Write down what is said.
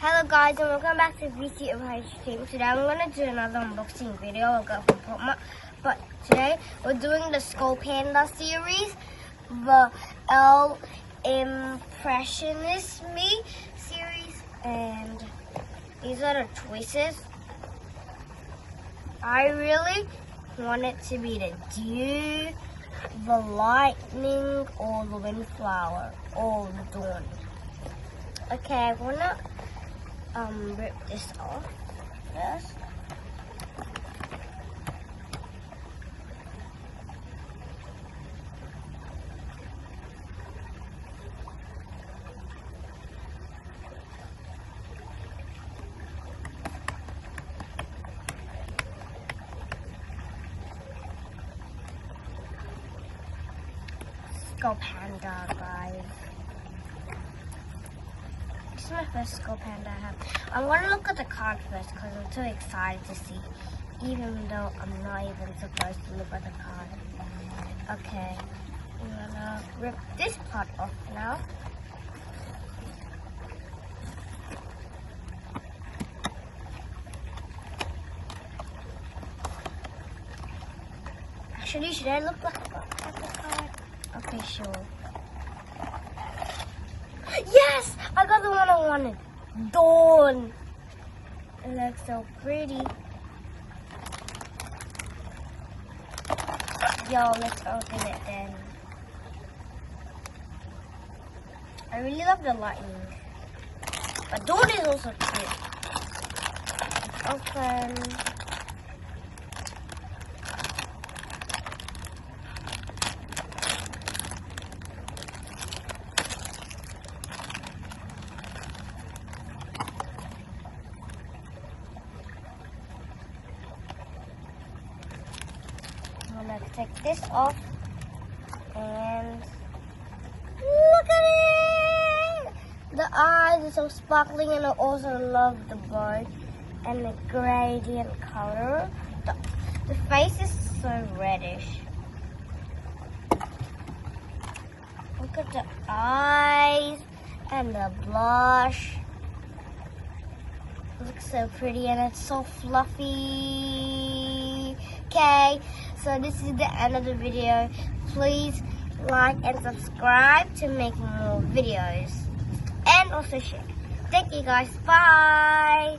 Hello guys, and welcome back to VC of Team. Today I'm going to do another unboxing video. I'll go from Pop-Up. But today we're doing the Skull Panda series, the impressionisme series, and these are the choices. I really want it to be the dew, the lightning, or the windflower, or the dawn. Okay, I wanna rip this off first. Skull Panda, guys. This is my first Skull Panda I have. I'm going to look at the card first because I'm too excited to see, even though I'm not even supposed to look at the card. Okay, I'm going to rip this part off now. Actually, should I look at the card? Okay, sure. Yes! I got the one I wanted. Dawn. It looks so pretty. Yo, let's open it then. I really love the lightning. But Dawn is also cute. Open. I'm gonna take this off and look at it! The eyes are so sparkling, and I also love the bird and the gradient color. The face is so reddish. Look at the eyes and the blush. It looks so pretty and it's so fluffy. Okay, so this is the end of the video. Please like and subscribe to make more videos. And also share. Thank you guys. Bye.